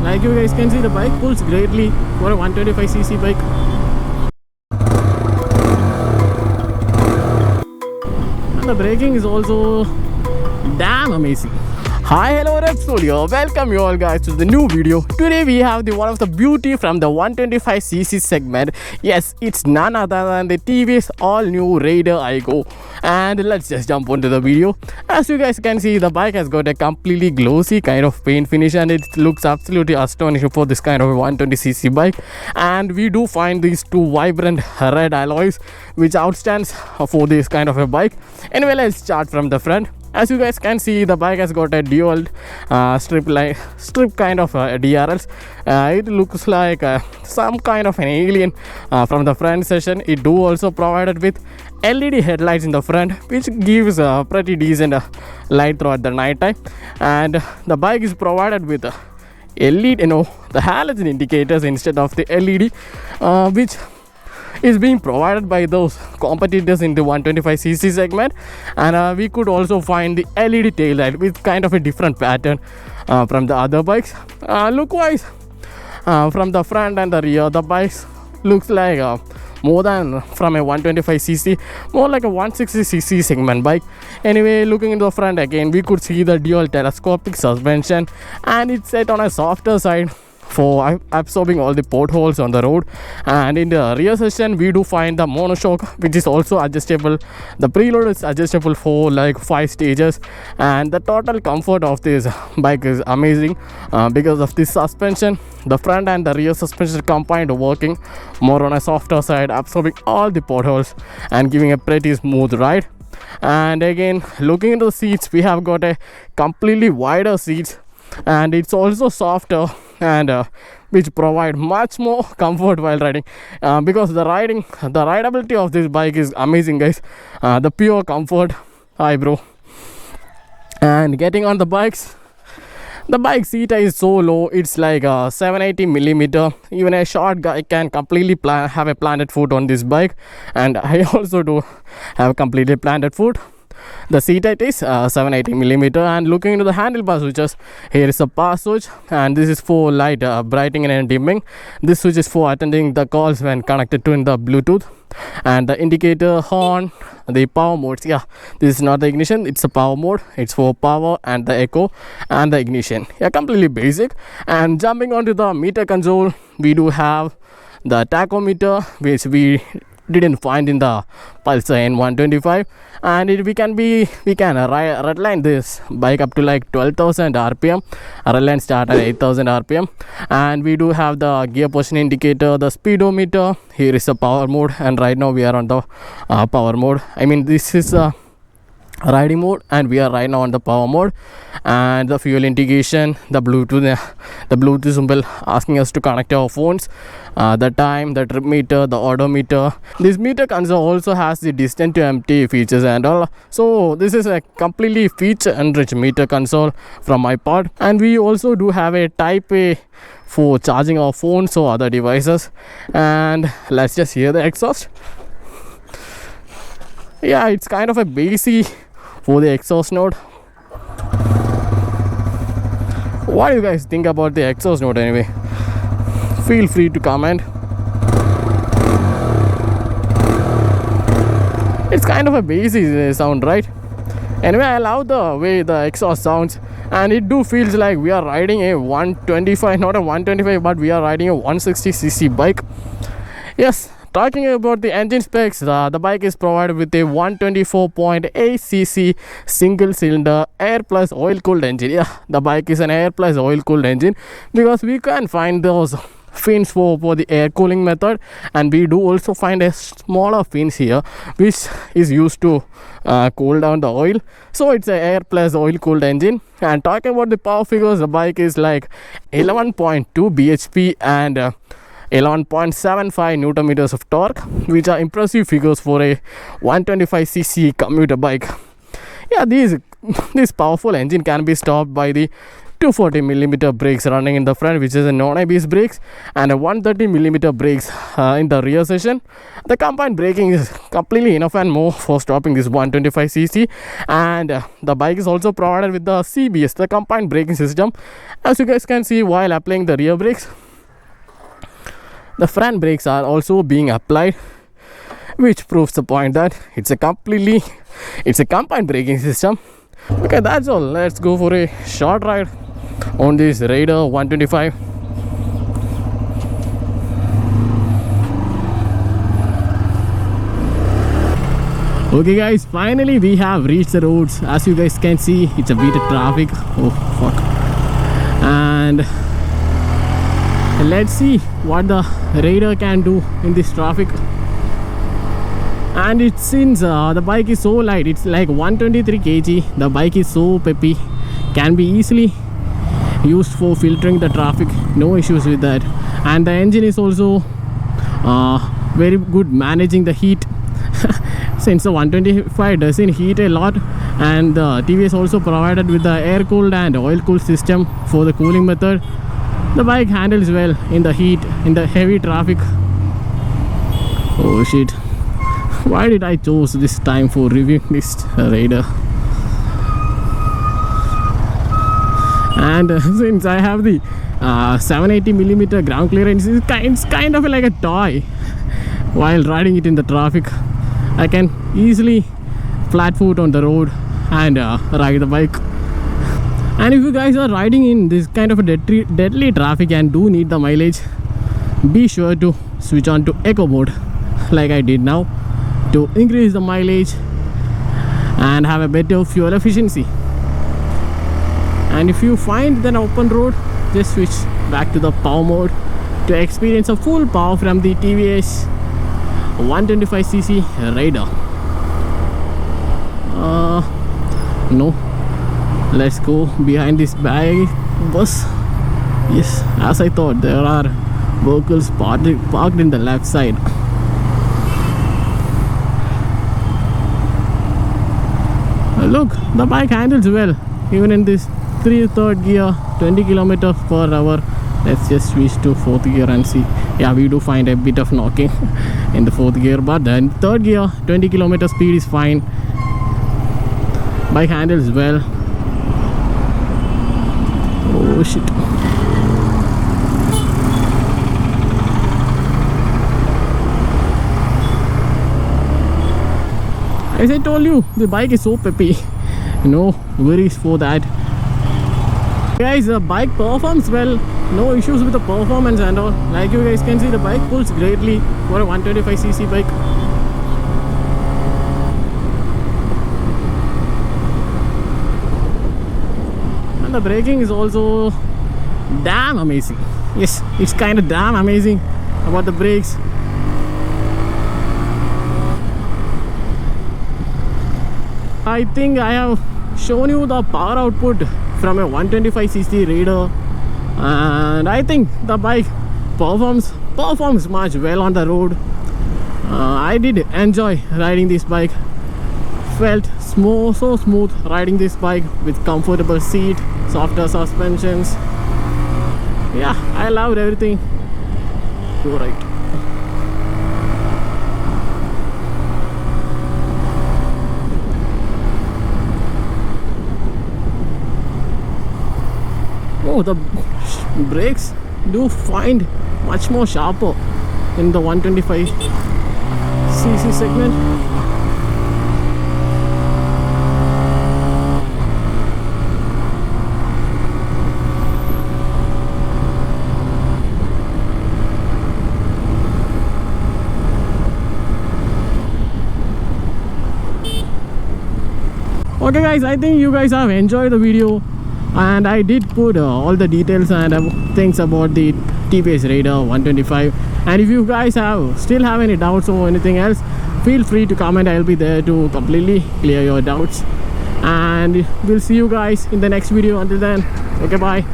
Like you guys can see, the bike pulls greatly for a 125cc bike. And the braking is also damn amazing. Hi, hello REVSOUL here. Welcome you all guys to the new video. Today we have the one of the beauty from the 125cc segment. Yes, it's none other than the TVS all new RAIDER iGo. And let's just jump onto the video. As you guys can see, the bike has got a completely glossy kind of paint finish and it looks absolutely astonishing for this kind of a 120cc bike. And we do find these two vibrant red alloys which outstands for this kind of a bike. Anyway, let's start from the front. As you guys can see, the bike has got a dual strip kind of DRLs. It looks like some kind of an alien from the front section. It do also provided with LED headlights in the front, which gives a pretty decent light throughout the night time. And the bike is provided with LED, the halogen indicators instead of the LED, which is being provided by those competitors in the 125cc segment. And we could also find the LED tail light with kind of a different pattern from the other bikes. Look wise, from the front and the rear, the bikes looks like more than from a 125cc, more like a 160cc segment bike. Anyway, looking into the front again, we could see the dual telescopic suspension, and it's set on a softer side for absorbing all the potholes on the road. And in the rear section, we do find the monoshock, which is also adjustable. The preload is adjustable for like 5 stages, and the total comfort of this bike is amazing because of this suspension. The front and the rear suspension combined working more on a softer side, absorbing all the potholes and giving a pretty smooth ride. And again, looking into the seats, we have got a completely wider seats, and it's also softer, and which provide much more comfort while riding, because the rideability of this bike is amazing, guys. The pure comfort, hi bro. And getting on the bikes, the bike seat is so low, it's like 780 millimeter. Even a short guy can completely have a planted foot on this bike, and I also do have a completely planted foot. The seat height is 780 millimeter. And looking into the handlebar switches, here is a power switch, and this is for light brightening and dimming. This switch is for attending the calls when connected to in the Bluetooth. And the indicator, horn, the power modes, yeah, this is not the ignition, it's a power mode. It's for power and the echo and the ignition, yeah, completely basic. And jumping onto the meter console, we do have the tachometer, which we didn't find in the Pulsar N125. And we can redline this bike up to like 12,000 rpm. Redline start at 8,000 rpm. And we do have the gear position indicator, the speedometer. Here is the power mode, and right now we are on the power mode. I mean, this is riding mode, and we are right now on the power mode. And the fuel indication, the Bluetooth symbol asking us to connect our phones, the time, the trip meter, the odometer. This meter console also has the distance to empty features and all. So this is a completely feature enriched meter console from my part. And we also do have a Type A for charging our phones or other devices. And let's just hear the exhaust. Yeah, it's kind of a bassy for the exhaust note. What do you guys think about the exhaust note anyway? Feel free to comment. It's kind of a bassy sound, right? Anyway, I love the way the exhaust sounds, and it do feels like we are riding a 125, not a 125, but we are riding a 160cc bike. Yes. Talking about the engine specs, the bike is provided with a 124.8cc single cylinder air plus oil cooled engine. Yeah, the bike is an air plus oil cooled engine, because we can find those fins for the air cooling method, and we do also find a smaller fins here which is used to cool down the oil. So it's an air plus oil cooled engine. And talking about the power figures, the bike is like 11.2 bhp and 11.75 newton meters of torque, which are impressive figures for a 125cc commuter bike. Yeah, this powerful engine can be stopped by the 240mm brakes running in the front, which is a non-ABS brakes, and a 130mm brakes in the rear section. The combined braking is completely enough and more for stopping this 125cc, and the bike is also provided with the CBS, the combined braking system. As you guys can see, while applying the rear brakes, the front brakes are also being applied, which proves the point that it's a combined braking system. Okay, that's all. Let's go for a short ride on this RAIDER 125. Okay guys, finally we have reached the roads. As you guys can see, it's a bit of traffic. Oh fuck. And let's see what the RAIDER can do in this traffic. And it since the bike is so light, it's like 123 kg. The bike is so peppy, can be easily used for filtering the traffic, no issues with that. And the engine is also very good managing the heat. Since the 125 doesn't heat a lot, and the TVS also provided with the air cooled and oil cooled system for the cooling method, the bike handles well in the heat, in the heavy traffic. Oh shit. Why did I choose this time for reviewing this RAIDER? And since I have the 780mm ground clearance, it's kind of like a toy. While riding it in the traffic, I can easily flat foot on the road and ride the bike. And if you guys are riding in this kind of a deadly traffic and do need the mileage, be sure to switch on to eco mode like I did now, to increase the mileage and have a better fuel efficiency. And if you find an open road, just switch back to the power mode to experience a full power from the TVS 125cc RAIDER. No, let's go behind this bus. Yes, as I thought, there are vehicles parked in the left side. Look, the bike handles well even in this 3rd gear, 20 km/h. Let's just switch to 4th gear and see. Yeah, we do find a bit of knocking in the 4th gear, but then 3rd gear, 20 km speed is fine. Bike handles well. Oh shit. As I told you, the bike is so peppy. No worries for that. Guys, the bike performs well. No issues with the performance and all. Like you guys can see, the bike pulls greatly for a 125cc bike. And the braking is also damn amazing. Yes, it's kind of damn amazing about the brakes. I think I have shown you the power output from a 125cc RAIDER, and I think the bike performs much well on the road. I did enjoy riding this bike. Felt so smooth riding this bike with comfortable seat, softer suspensions. Yeah, I loved everything. Go right. Oh, the brakes do find much more sharper in the 125cc segment. Okay guys, I think you guys have enjoyed the video, and I did put all the details and things about the TVS RAIDER 125. And if you guys still have any doubts or anything else, feel free to comment. I'll be there to completely clear your doubts, and we'll see you guys in the next video. Until then, okay, bye.